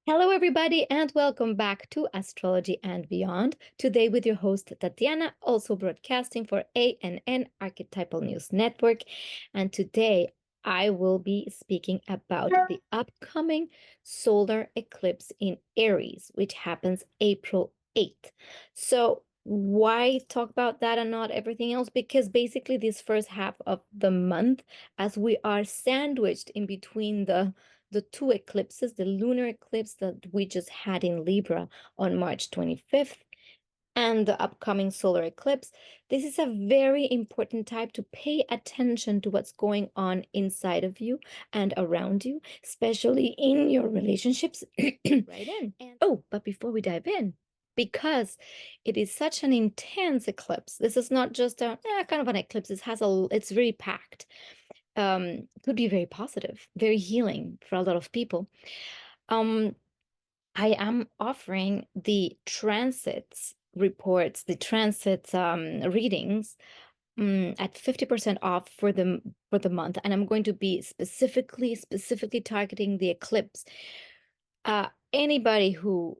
Hello, everybody, and welcome back to Astrology and Beyond. Today, with your host Tatiana, also broadcasting for ANN Archetypal News Network. And today, I will be speaking about the upcoming solar eclipse in Aries, which happens April 8th. So, why talk about that and not everything else? Because basically, this first half of the month, as we are sandwiched in between the two eclipses, the lunar eclipse that we just had in Libra on March 25th and the upcoming solar eclipse, this is a very important time to pay attention to what's going on inside of you and around you, especially in your relationships. Right in. Oh, but before we dive in, because it is such an intense eclipse, this is not just a kind of an eclipse. It's very packed. Could be very positive, very healing for a lot of people. Um, I am offering the transits reports, the transits readings at 50% off for the month, and I'm going to be specifically targeting the eclipse. Anybody who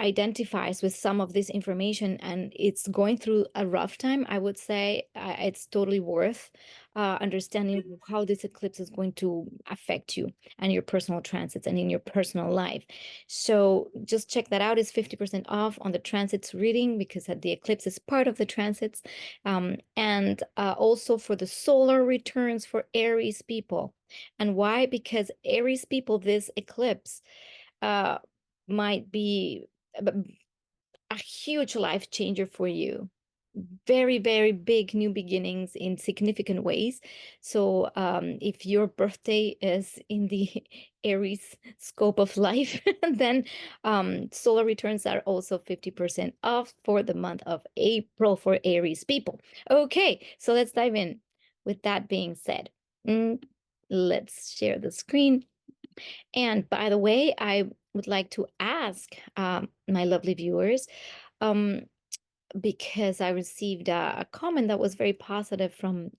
identifies with some of this information and it's going through a rough time, I would say it's totally worth understanding how this eclipse is going to affect you and your personal transits and in your personal life. So just check that out. It's 50% off on the transits reading because the eclipse is part of the transits. And also for the solar returns for Aries people. And why? Because Aries people, this eclipse, might be a huge life changer for you. Very, very big new beginnings in significant ways. So if your birthday is in the Aries scope of life, then solar returns are also 50% off for the month of April for Aries people. Okay, so let's dive in. With that being said, let's share the screen. And by the way, I would like to ask my lovely viewers, um, because I received a comment that was very positive from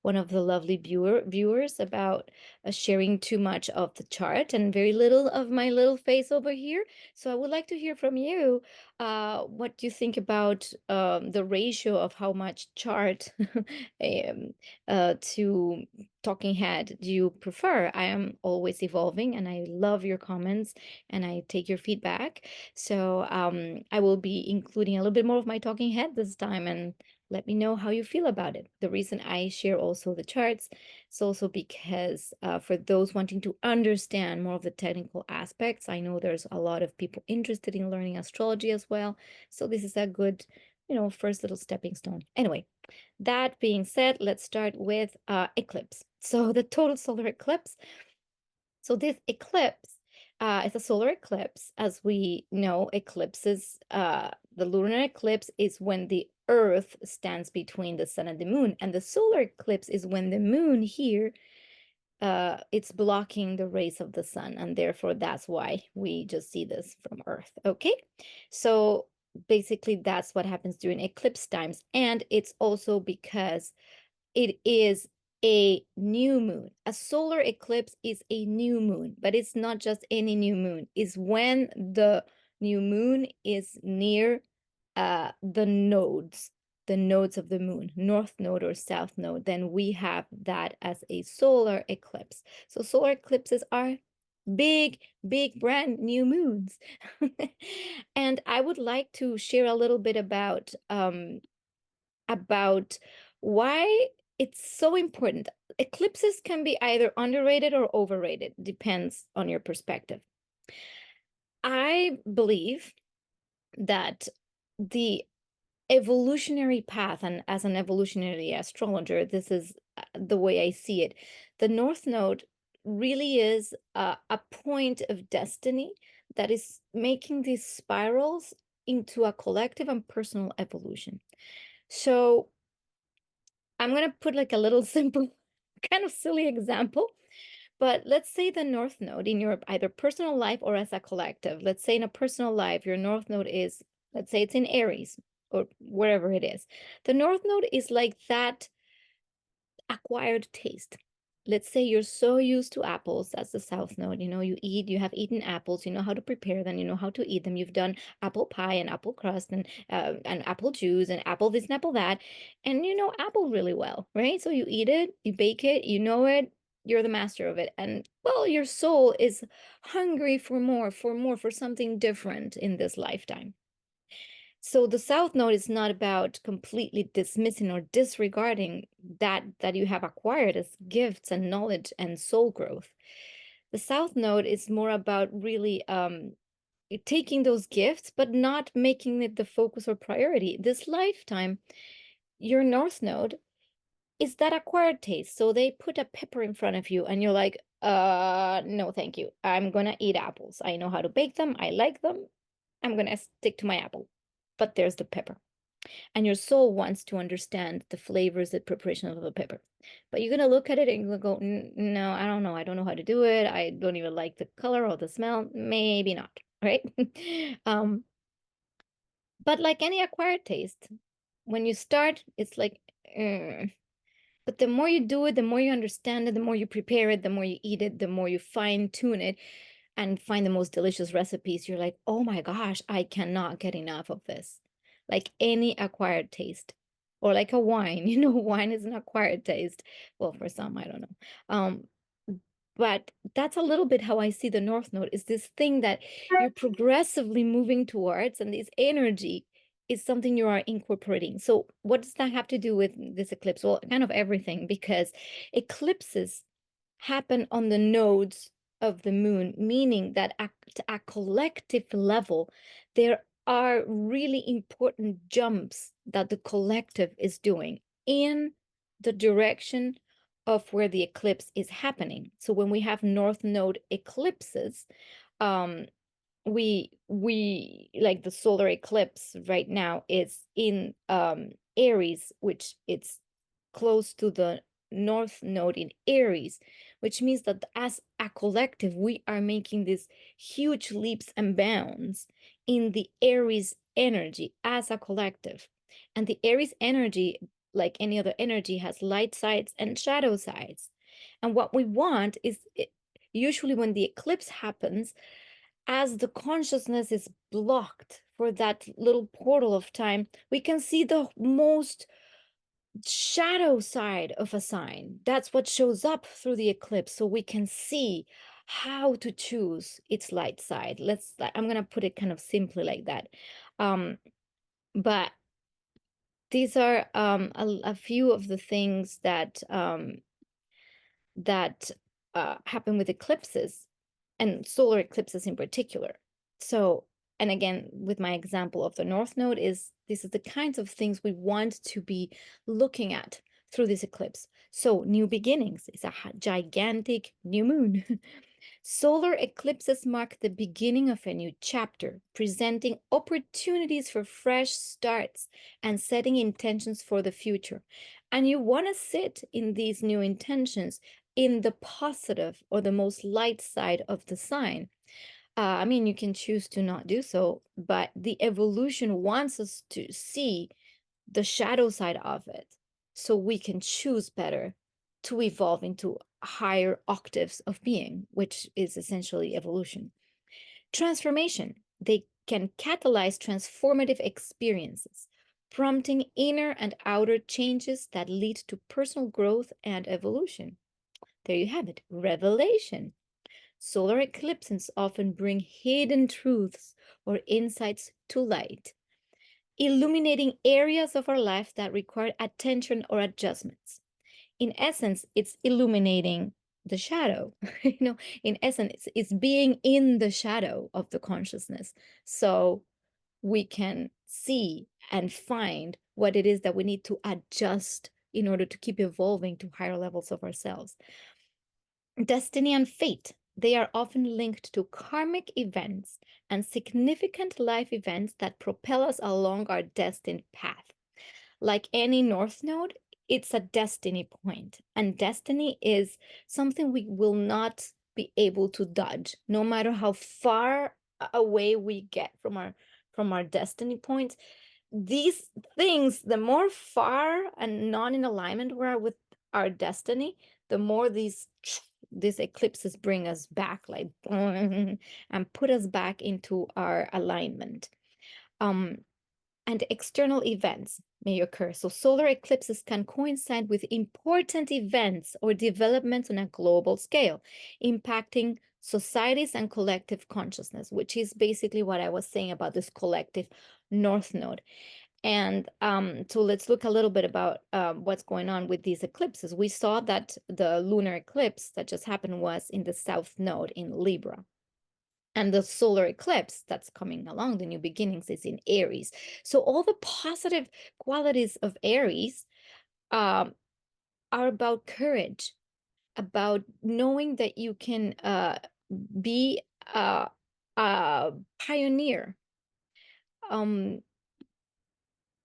one of the lovely viewers about sharing too much of the chart and very little of my little face over here. So I would like to hear from you what you think about the ratio of how much chart um, to talking head do you prefer. I am always evolving and I love your comments and I take your feedback. So I will be including a little bit more of my talking head this time, and let me know how you feel about it. The reason I share also the charts is also because for those wanting to understand more of the technical aspects, I know there's a lot of people interested in learning astrology as well. So this is a good, first little stepping stone. Anyway, that being said, let's start with eclipse. So the total solar eclipse. So this eclipse is a solar eclipse. As we know, eclipses, the lunar eclipse is when the Earth stands between the sun and the moon. And the solar eclipse is when the moon here, it's blocking the rays of the sun. And therefore, that's why we just see this from Earth. Okay. So basically, that's what happens during eclipse times. And it's also because it is a new moon. A solar eclipse is a new moon, but it's not just any new moon. It's when the new moon is near the nodes of the moon, north node or south node, then we have that as a solar eclipse. So solar eclipses are big, big, brand new moons. And I would like to share a little bit about why it's so important. Eclipses can be either underrated or overrated, depends on your perspective. I believe that the evolutionary path, and as an evolutionary astrologer, this is the way I see it. The North Node really is a point of destiny that is making these spirals into a collective and personal evolution. So I'm going to put like a little simple, kind of silly example. But let's say the North Node in your either personal life or as a collective. Let's say in a personal life, your North Node is, let's say it's in Aries or wherever it is. The North Node is like that acquired taste. let's say you're so used to apples, that's the south node, you have eaten apples, you know how to prepare them, you know how to eat them, you've done apple pie and apple crust and apple juice and apple this and apple that, and you know apple really well, right? So you eat it, you bake it, you know it, you're the master of it, and well, your soul is hungry for more, for something different in this lifetime. So the south node is not about completely dismissing or disregarding that you have acquired as gifts and knowledge and soul growth. The south node is more about really taking those gifts, but not making it the focus or priority. This lifetime, your north node is that acquired taste. So they put a pepper in front of you and you're like, no, thank you. I'm gonna eat apples. I know how to bake them. I like them. I'm gonna stick to my apple. But there's the pepper. And your soul wants to understand the flavors, the preparation of the pepper. But you're gonna look at it and you're gonna go, no, I don't know. I don't know how to do it. I don't even like the color or the smell. Maybe not, right? But like any acquired taste, when you start, it's like, but the more you do it, the more you understand it, the more you prepare it, the more you eat it, the more you fine tune it and find the most delicious recipes. You're like, oh my gosh, I cannot get enough of this. Like any acquired taste, or like a wine, wine is an acquired taste. Well, for some, I don't know. But that's a little bit how I see the North Node, is this thing that you're progressively moving towards, and this energy is something you are incorporating. So what does that have to do with this eclipse? Well, kind of everything, because eclipses happen on the nodes of the moon, meaning that at a collective level, there are really important jumps that the collective is doing in the direction of where the eclipse is happening. So when we have North Node eclipses, we like the solar eclipse right now is in Aries, which it's close to the North Node in Aries, which means that as a collective, we are making these huge leaps and bounds in the Aries energy as a collective. And the Aries energy, like any other energy, has light sides and shadow sides. And what we want is, usually when the eclipse happens, as the consciousness is blocked for that little portal of time, we can see the most shadow side of a sign. That's what shows up through the eclipse, so we can see how to choose its light side. I'm gonna put it kind of simply like that. But these are a few of the things that happen with eclipses, and solar eclipses in particular. So, and again, with my example of the North Node, this is the kinds of things we want to be looking at through this eclipse. So, new beginnings is a gigantic new moon. Solar eclipses mark the beginning of a new chapter, presenting opportunities for fresh starts and setting intentions for the future. And you want to sit in these new intentions in the positive or the most light side of the sign. I mean, you can choose to not do so, but the evolution wants us to see the shadow side of it so we can choose better to evolve into higher octaves of being, which is essentially evolution. Transformation, they can catalyze transformative experiences, prompting inner and outer changes that lead to personal growth and evolution. There you have it, revelation. Solar eclipses often bring hidden truths or insights to light, illuminating areas of our life that require attention or adjustments. In essence, it's illuminating the shadow. In essence, it's being in the shadow of the consciousness, so we can see and find what it is that we need to adjust in order to keep evolving to higher levels of ourselves. Destiny and fate, they are often linked to karmic events and significant life events that propel us along our destined path. Like any North Node, it's a destiny point, and destiny is something we will not be able to dodge, no matter how far away we get from our destiny points. These things, the more far and not in alignment we are with our destiny, the more these eclipses bring us back, like, and put us back into our alignment. And external events may occur. So solar eclipses can coincide with important events or developments on a global scale, impacting societies and collective consciousness, which is basically what I was saying about this collective North Node. And so let's look a little bit about what's going on with these eclipses. We saw that the lunar eclipse that just happened was in the South Node in Libra. And the solar eclipse that's coming along, the new beginnings, is in Aries. So all the positive qualities of Aries are about courage, about knowing that you can be a pioneer,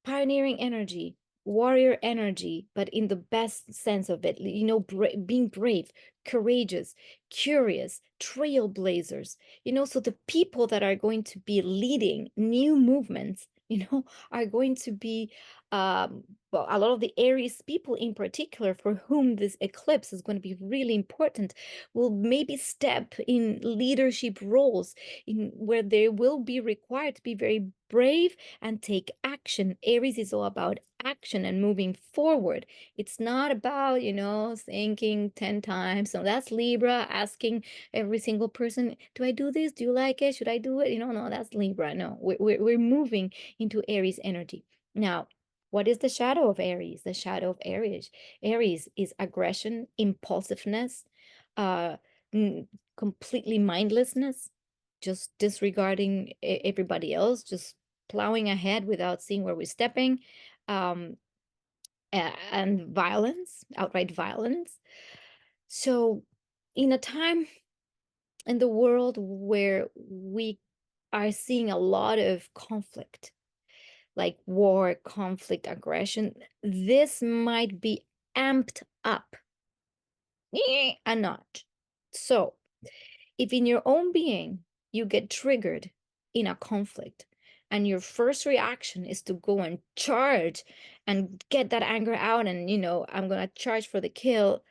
pioneering energy, warrior energy, but in the best sense of it, you know, being brave, courageous, curious, trailblazers, you know, so the people that are going to be leading new movements, you know, are going to be well, a lot of the Aries people in particular, for whom this eclipse is going to be really important, will maybe step in leadership roles in where they will be required to be very brave and take action. Aries is all about action and moving forward. It's not about, you know, thinking 10 times. So that's Libra, asking every single person, do I do this? Do you like it? Should I do it? You know, no, that's Libra. No, we're moving into Aries energy. Now, what is the shadow of Aries? The shadow of Aries is aggression, impulsiveness, uh, completely mindlessness, just disregarding everybody else, just plowing ahead without seeing where we're stepping, and violence, outright violence. So in a time in the world where we are seeing a lot of conflict, like war, conflict, aggression, this might be amped up a notch. So if in your own being you get triggered in a conflict and your first reaction is to go and charge and get that anger out, and, you know, I'm going to charge for the kill,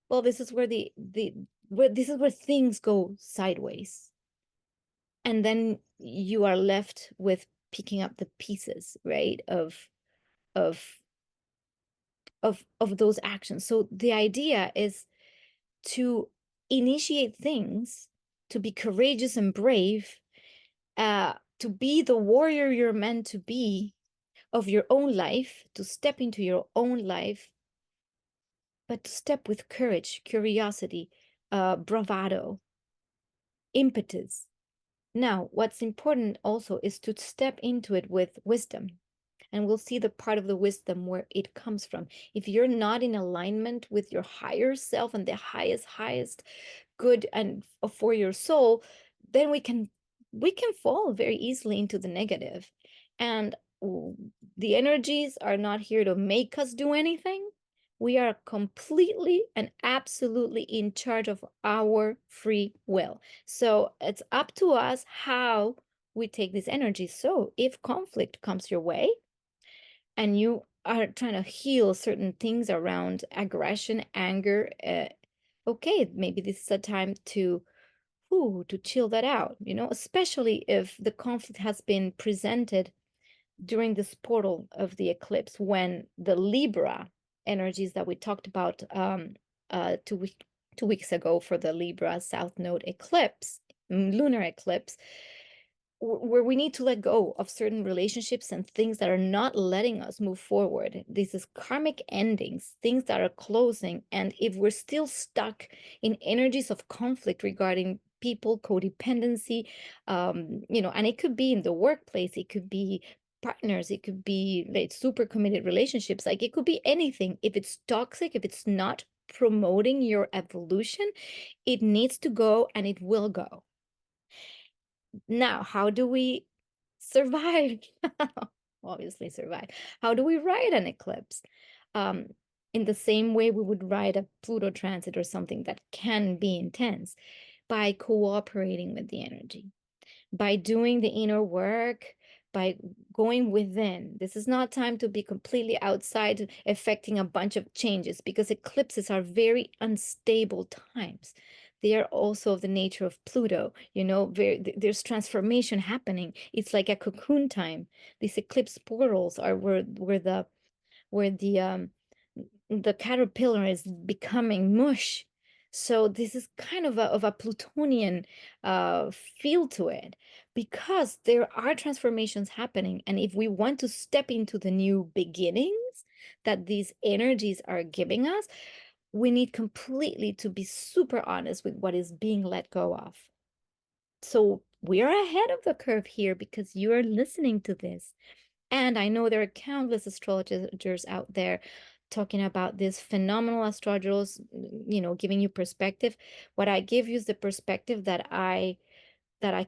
well, this is where this is where things go sideways. And then you are left with picking up the pieces, right, of those actions. So the idea is to initiate things, to be courageous and brave, to be the warrior you're meant to be of your own life, to step into your own life, but to step with courage, curiosity, bravado, impetus. Now, what's important also is to step into it with wisdom. And we'll see the part of the wisdom where it comes from. If you're not in alignment with your higher self and the highest good and for your soul, then we can fall very easily into the negative. And the energies are not here to make us do anything. We are completely and absolutely in charge of our free will. So it's up to us how we take this energy. So if conflict comes your way and you are trying to heal certain things around aggression, anger, okay, maybe this is a time to chill that out, you know, especially if the conflict has been presented during this portal of the eclipse, when the Libra energies that we talked about 2 weeks ago for the Libra South Node eclipse, lunar eclipse, where we need to let go of certain relationships and things that are not letting us move forward. This is karmic endings, things that are closing. And if we're still stuck in energies of conflict regarding people, codependency, you know, and it could be in the workplace, it could be partners, it could be like super committed relationships, like it could be anything. If it's toxic, if it's not promoting your evolution, it needs to go, and it will go. Now, how do we survive? Obviously survive. How do we ride an eclipse? In the same way we would ride a Pluto transit or something that can be intense, by cooperating with the energy, by doing the inner work, by going within. This is not time to be completely outside affecting a bunch of changes, because eclipses are very unstable times. They are also of the nature of Pluto, you know, there's transformation happening. It's like a cocoon time. These eclipse portals are where the caterpillar is becoming mush. So this is kind of a Plutonian feel to it, because there are transformations happening. And if we want to step into the new beginnings that these energies are giving us, we need completely to be super honest with what is being let go of. So we are ahead of the curve here because you are listening to this. And I know there are countless astrologers out there talking about this phenomenal astrologers, you know, giving you perspective. What I give you is the perspective that I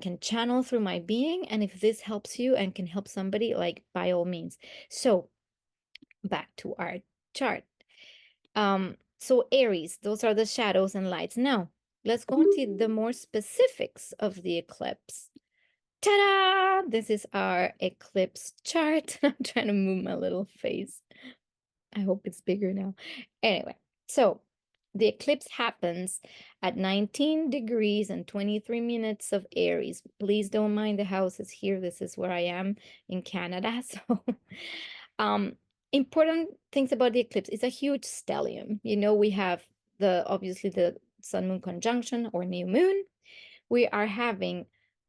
can channel through my being. And if this helps you and can help somebody, like, by all means. So back to our chart. So Aries, those are the shadows and lights. Now, let's go into the more specifics of the eclipse. Ta-da! This is our eclipse chart. I'm trying to move my little face. I hope it's bigger now. Anyway, so the eclipse happens at 19 degrees and 23 minutes of Aries. Please don't mind the houses here. This is where I am in Canada. So, um, important things about the eclipse. It's a huge stellium. You know, we have obviously the sun-moon conjunction or new moon. We are having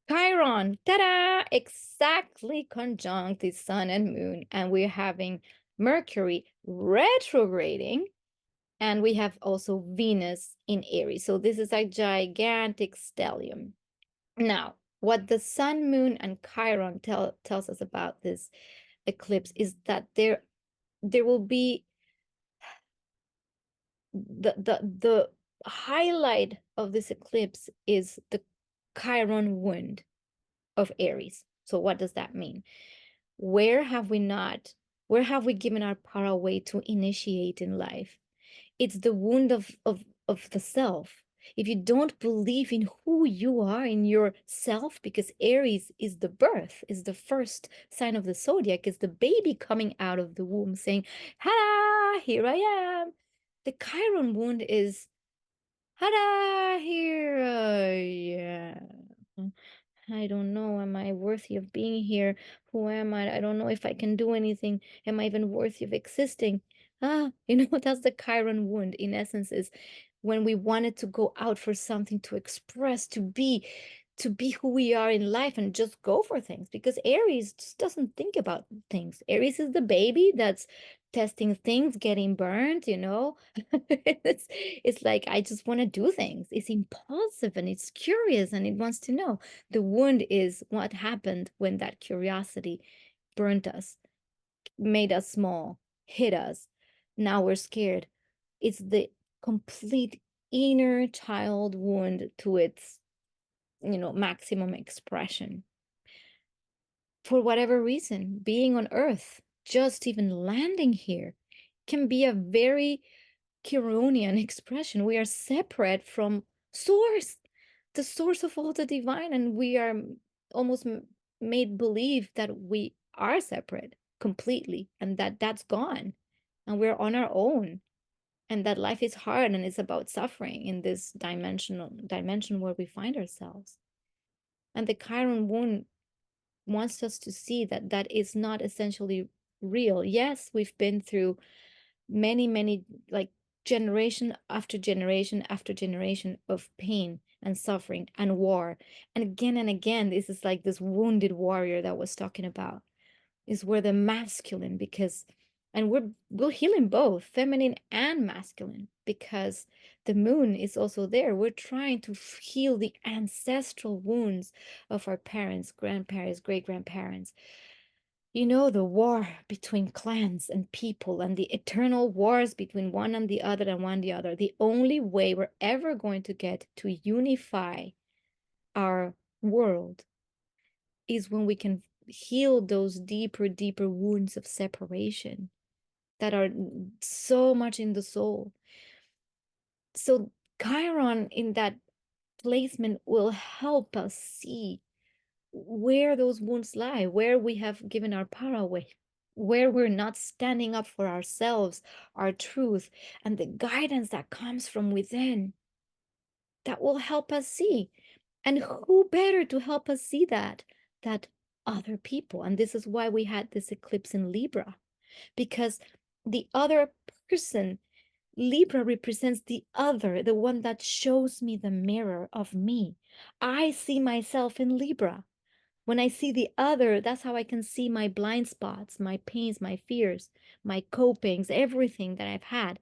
Chiron, ta-da, exactly conjunct the sun and moon, and we're having Mercury retrograding, and we have also Venus in Aries. So this is a gigantic stellium. Now, what the sun, moon, and Chiron tells us about this eclipse is that there will be the highlight of this eclipse is the Chiron wound of Aries. So what does that mean? Where have we given our power away to initiate in life? It's the wound of the self. If you don't believe in who you are in yourself, because Aries is the birth, is the first sign of the zodiac, is the baby coming out of the womb saying, "Ha, here I am." The Chiron wound is, "Ha, here I am. I don't know. Am I worthy of being here? Who am I? I don't know if I can do anything. Am I even worthy of existing?" You know, that's the Chiron wound, in essence, is when we wanted to go out for something, to express, to be who we are in life and just go for things, because Aries just doesn't think about things. Aries is the baby that's testing things, getting burned, you know. It's like, I just want to do things. It's impulsive and it's curious and it wants to know. The wound is what happened when that curiosity burnt us, made us small, hit us. Now we're scared. It's the complete inner child wound to its, you know, maximum expression. For whatever reason, being on Earth, just even landing here, can be a very Chironian expression. We are separate from source, the source of all the divine, and we are almost made believe that we are separate completely, and that that's gone, and we're on our own, and that life is hard and it's about suffering in this dimension where we find ourselves. And the Chiron wound wants us to see that that is not essentially real. Yes, we've been through many, like, generation after generation after generation of pain and suffering and war. And again, this is like this wounded warrior that I was talking about, is where the masculine, because, and we're healing both feminine and masculine, because the moon is also there. We're trying to heal the ancestral wounds of our parents, grandparents, great grandparents. You know, the war between clans and people, and the eternal wars between one and the other and one the other. The only way we're ever going to get to unify our world is when we can heal those deeper wounds of separation that are so much in the soul. So Chiron in that placement will help us see where those wounds lie, where we have given our power away, where we're not standing up for ourselves, our truth, and the guidance that comes from within that will help us see. And who better to help us see that other people? And this is why we had this eclipse in Libra, because the other person, Libra represents the other, the one that shows me the mirror of me. I see myself in Libra. When I see the other, that's how I can see my blind spots, my pains, my fears, my copings, everything that I've had.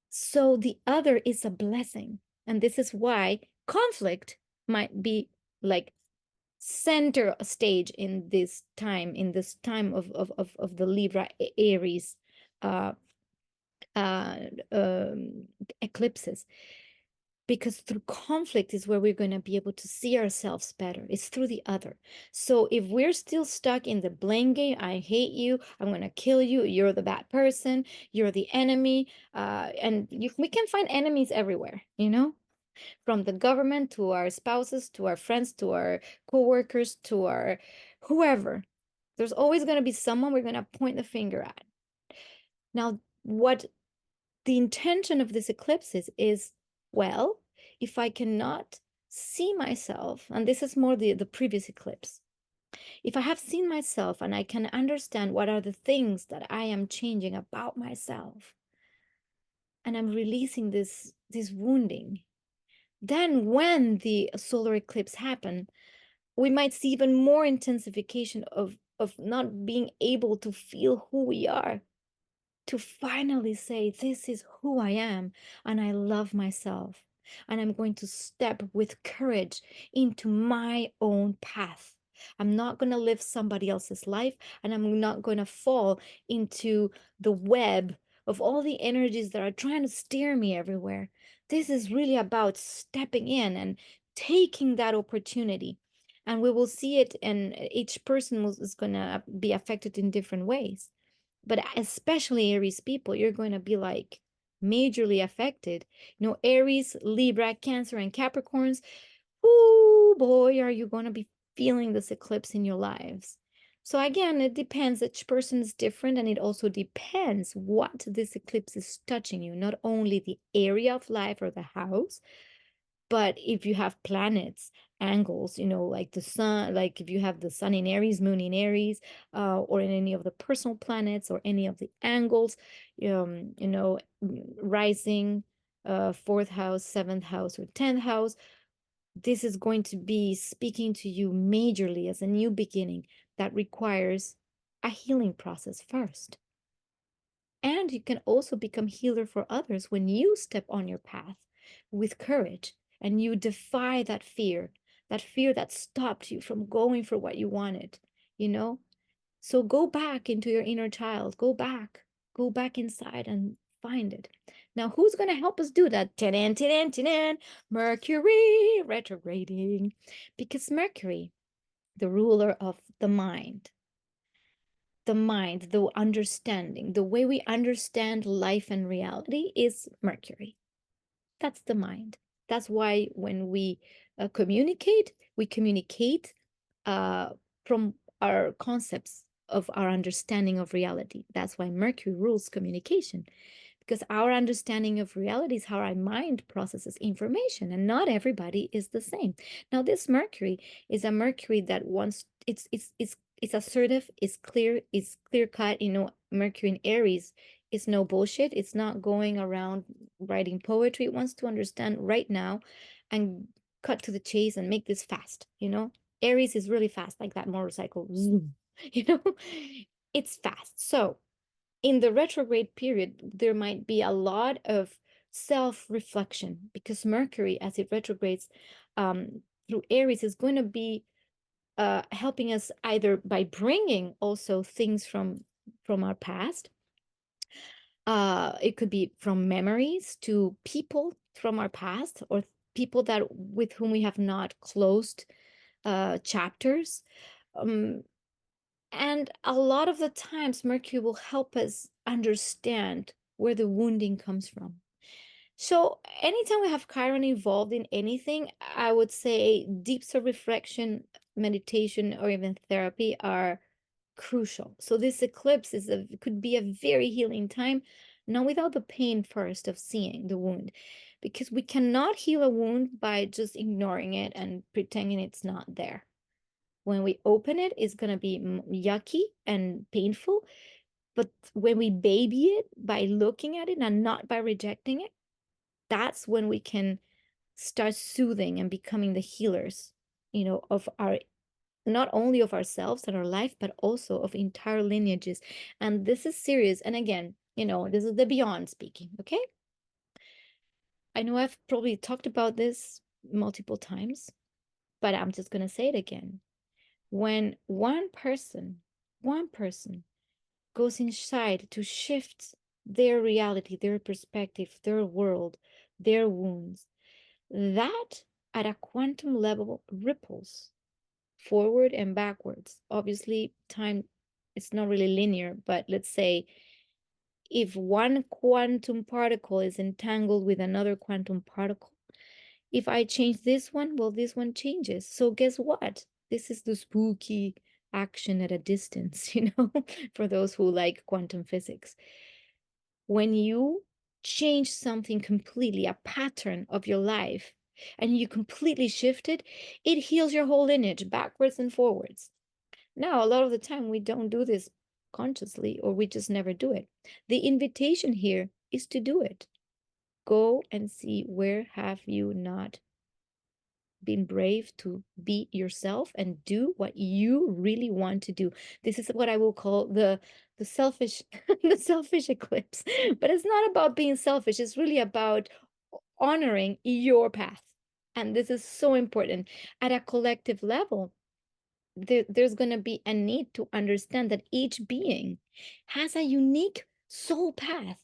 So the other is a blessing. And this is why conflict might be like center stage in this time of the Libra Aries uh, uh, eclipses, because through conflict is where we're going to be able to see ourselves better. It's through the other. So if we're still stuck in the blame game, I hate you, I'm going to kill you, you're the bad person, you're the enemy, we can find enemies everywhere, from the government to our spouses to our friends to our co-workers to our whoever. There's always going to be someone we're going to point the finger at. Now, what the intention of this eclipse is, well, if I cannot see myself, and this is more the previous eclipse, if I have seen myself and I can understand what are the things that I am changing about myself, and I'm releasing this wounding, then when the solar eclipse happen, we might see even more intensification of not being able to feel who we are, to finally say, this is who I am, and I love myself, and I'm going to step with courage into my own path. I'm not going to live somebody else's life, and I'm not going to fall into the web of all the energies that are trying to steer me everywhere. This is really about stepping in and taking that opportunity. And we will see it, and each person is going to be affected in different ways. But especially Aries people, you're going to be like majorly affected. Aries, Libra, Cancer, and Capricorns. Oh boy, are you going to be feeling this eclipse in your lives. So again, it depends. Each person is different, and it also depends what this eclipse is touching you. Not only the area of life or the house, but if you have planets, angles, like the sun, like if you have the sun in Aries, moon in Aries, or in any of the personal planets or any of the angles, rising, fourth house, seventh house, or 10th house, this is going to be speaking to you majorly as a new beginning that requires a healing process first. And you can also become healer for others when you step on your path with courage and you defy that fear that stopped you from going for what you wanted, you know? So go back into your inner child, go back inside and find it. Now, who's going to help us do that? Ta-dan, ta-dan, ta-dan. Mercury retrograding. Because Mercury, the ruler of the mind, the understanding, the way we understand life and reality is Mercury. That's the mind. That's why when we communicate, we communicate from our concepts of our understanding of reality. That's why Mercury rules communication, because our understanding of reality is how our mind processes information, and not everybody is the same. Now, this Mercury is a Mercury that wants it's assertive, it's clear cut. Mercury in Aries is no bullshit. It's not going around writing poetry. It wants to understand right now and cut to the chase and make this fast. Aries is really fast, like that motorcycle. Zoom. You know, it's fast. So in the retrograde period, there might be a lot of self-reflection, because Mercury, as it retrogrades through Aries, is going to be helping us either by bringing also things from our past. It could be from memories to people from our past, or people that with whom we have not closed chapters. And a lot of the times, Mercury will help us understand where the wounding comes from. So anytime we have Chiron involved in anything, I would say deep self-reflection meditation or even therapy are crucial. So this eclipse could be a very healing time, not without the pain first of seeing the wound, because we cannot heal a wound by just ignoring it and pretending it's not there. When we open it, it's going to be yucky and painful. But when we baby it by looking at it and not by rejecting it, that's when we can start soothing and becoming the healers, of our, not only of ourselves and our life, but also of entire lineages. And this is serious. And again, this is the beyond speaking, okay? I know I've probably talked about this multiple times, but I'm just going to say it again. When one person goes inside to shift their reality, their perspective, their world, their wounds, that at a quantum level ripples forward and backwards. Obviously, time, it's not really linear, but let's say if one quantum particle is entangled with another quantum particle, if I change this one, well, this one changes. So guess what? This is the spooky action at a distance, for those who like quantum physics. When you change something completely, a pattern of your life, and you completely shift it, it heals your whole lineage backwards and forwards. Now, a lot of the time we don't do this consciously, or we just never do it. The invitation here is to do it. Go and see where have you not been brave to be yourself and do what you really want to do. This is what I will call the selfish the selfish eclipse. But it's not about being selfish. It's really about honoring your path. And this is so important at a collective level. There's going to be a need to understand that each being has a unique soul path,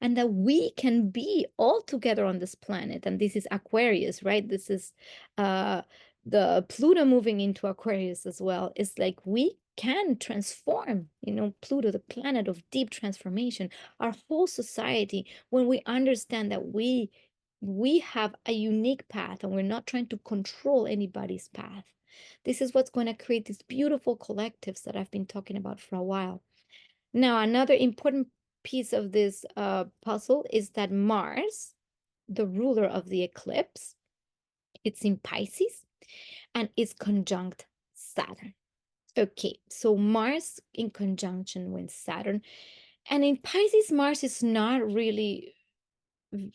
and that we can be all together on this planet. And this is Aquarius, right? This is the Pluto moving into Aquarius as well. It's like we can transform, Pluto, the planet of deep transformation, our whole society, when we understand that we have a unique path and we're not trying to control anybody's path. This is what's going to create these beautiful collectives that I've been talking about for a while. Now, another important piece of this puzzle is that Mars, the ruler of the eclipse, it's in Pisces and is conjunct Saturn. Okay, so Mars in conjunction with Saturn. And in Pisces, Mars is not really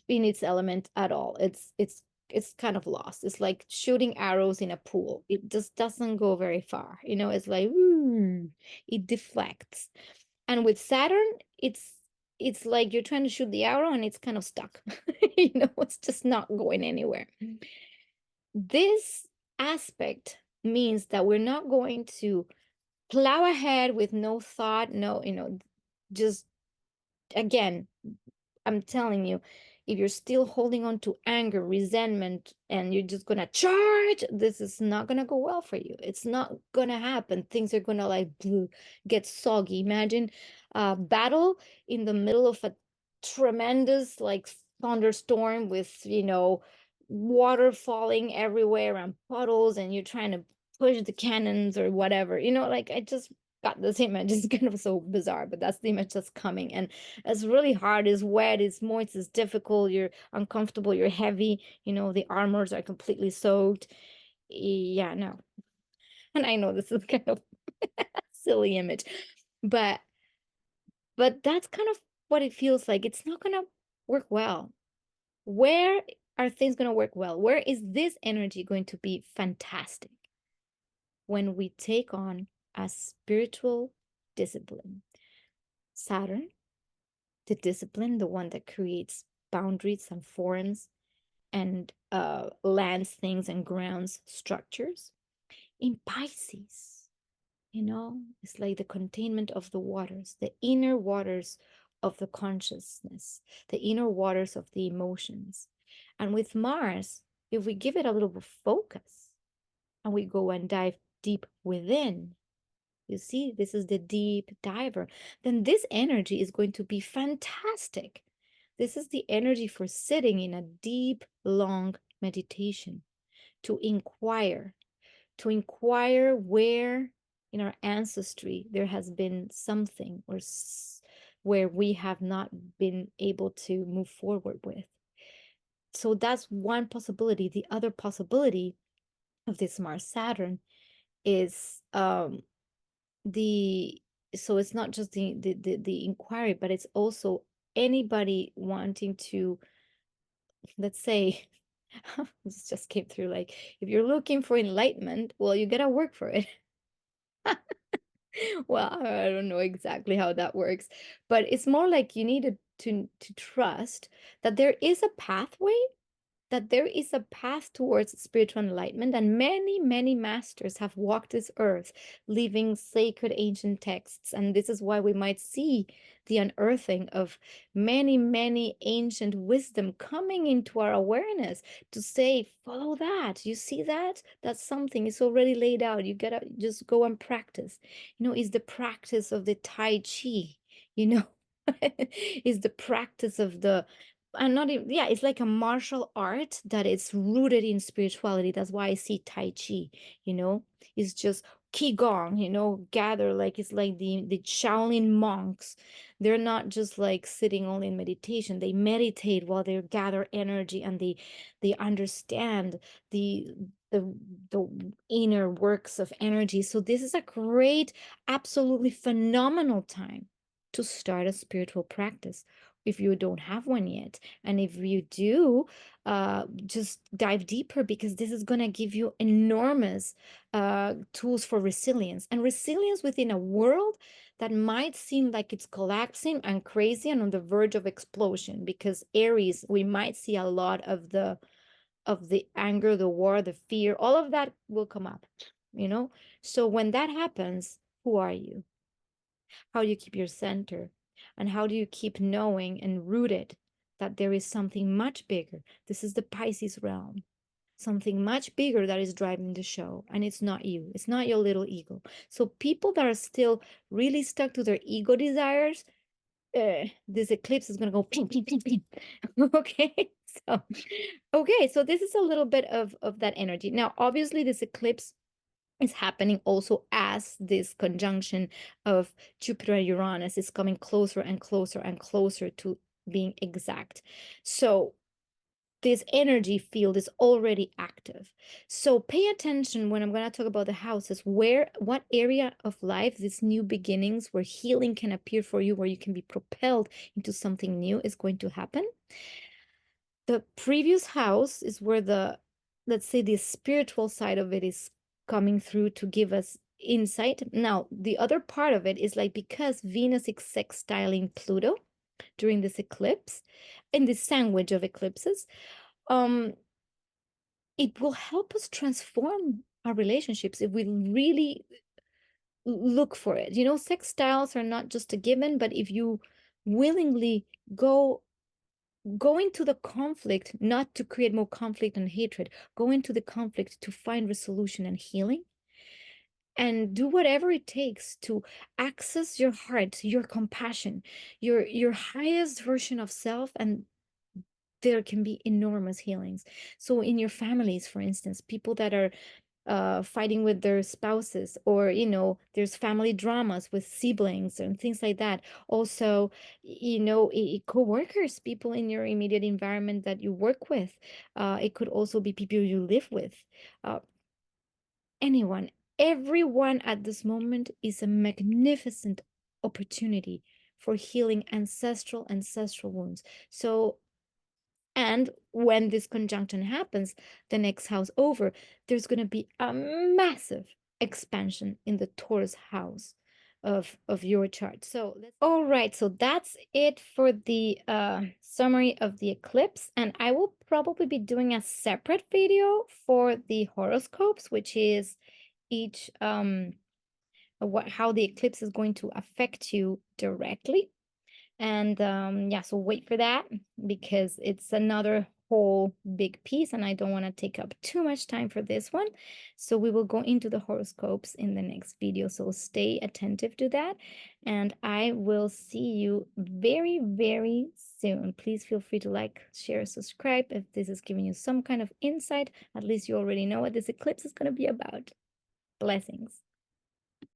in its element at all. It's kind of lost. It's like shooting arrows in a pool. It just doesn't go very far. It's like, it deflects. And with Saturn, it's like you're trying to shoot the arrow and it's kind of stuck. It's just not going anywhere. This aspect means that we're not going to plow ahead with no thought, just again, I'm telling you, if you're still holding on to anger, resentment, and you're just gonna charge, this is not gonna go well for you. It's not gonna happen. Things are gonna like get soggy. Imagine a battle in the middle of a tremendous like thunderstorm with, water falling everywhere and puddles, and you're trying to push the cannons or whatever. Like I just got this image. It's kind of so bizarre, but that's the image that's coming. And it's really hard, it's wet, it's moist, it's difficult, you're uncomfortable, you're heavy, the armors are completely soaked. Yeah, no. And I know this is kind of a silly image, but that's kind of what it feels like. It's not gonna work well. Where are things gonna work well? Where is this energy going to be fantastic? When we take on a spiritual discipline. Saturn, the discipline, the one that creates boundaries and forms and lands, things, and grounds structures. In Pisces, it's like the containment of the waters, the inner waters of the consciousness, the inner waters of the emotions. And with Mars, if we give it a little bit of focus and we go and dive deep within, you see, this is the deep diver, then this energy is going to be fantastic. This is the energy for sitting in a deep, long meditation, to inquire, to inquire where in our ancestry there has been something or where we have not been able to move forward with. So that's one possibility. The other possibility of this Mars Saturn is the so it's not just the inquiry, but it's also anybody wanting to, let's say, this just came through, like, if you're looking for enlightenment, well, you gotta work for it. Well, I don't know exactly how that works, but it's more like you need to trust that there is a pathway, that there is a path towards spiritual enlightenment, and many, many masters have walked this earth, leaving sacred ancient texts. And this is why we might see the unearthing of many, many ancient wisdom coming into our awareness to say, follow that. You see that? That's something. It's already laid out. You gotta just go and practice. Is the practice of the Tai Chi, you know, is the practice of the and not even, yeah, it's like a martial art that is rooted in spirituality. That's why I see Tai Chi, it's just Qigong, gather, like it's like the Shaolin monks. They're not just like sitting only in meditation. They meditate while they gather energy, and they understand the the the inner works of energy. So this is a great, absolutely phenomenal time to start a spiritual practice if you don't have one yet. And if you do, just dive deeper, because this is going to give you enormous tools for resilience, and resilience within a world that might seem like it's collapsing and crazy and on the verge of explosion. Because Aries, we might see a lot of the anger, the war, the fear, all of that will come up. So when that happens, who are you? How do you keep your center? And how do you keep knowing and rooted that there is something much bigger? This is the Pisces realm. Something much bigger that is driving the show. And it's not you. It's not your little ego. So people that are still really stuck to their ego desires, this eclipse is going to go ping, ping, ping, ping. Okay. So this is a little bit of that energy. Now, obviously, this eclipse is happening also as this conjunction of Jupiter and Uranus is coming closer and closer and closer to being exact. So this energy field is already active. So pay attention when I'm going to talk about the houses, what area of life, these new beginnings, where healing can appear for you, where you can be propelled into something new, is going to happen. The previous house is where let's say, the spiritual side of it is coming through to give us insight. Now, the other part of it is like, because Venus is sextiling Pluto during this eclipse, in this sandwich of eclipses, it will help us transform our relationships if we really look for it. Sextiles are not just a given, but if you willingly go into the conflict, not to create more conflict and hatred, go into the conflict to find resolution and healing, and do whatever it takes to access your heart, your compassion, your highest version of self, and there can be enormous healings. So in your families, for instance, people that are fighting with their spouses, or there's family dramas with siblings and things like that. Also, co-workers, people in your immediate environment that you work with. It could also be people you live with. Anyone, everyone at this moment is a magnificent opportunity for healing ancestral wounds. So, and when this conjunction happens, the next house over, there's going to be a massive expansion in the Taurus house of your chart. So all right, so that's it for the summary of the eclipse, and I will probably be doing a separate video for the horoscopes, which is each how the eclipse is going to affect you directly. And yeah, so wait for that, because it's another whole big piece, and I don't want to take up too much time for this one. So we will go into the horoscopes in the next video. So stay attentive to that, and I will see you very, very soon. Please feel free to like, share, subscribe if this is giving you some kind of insight. At least you already know what this eclipse is going to be about. Blessings.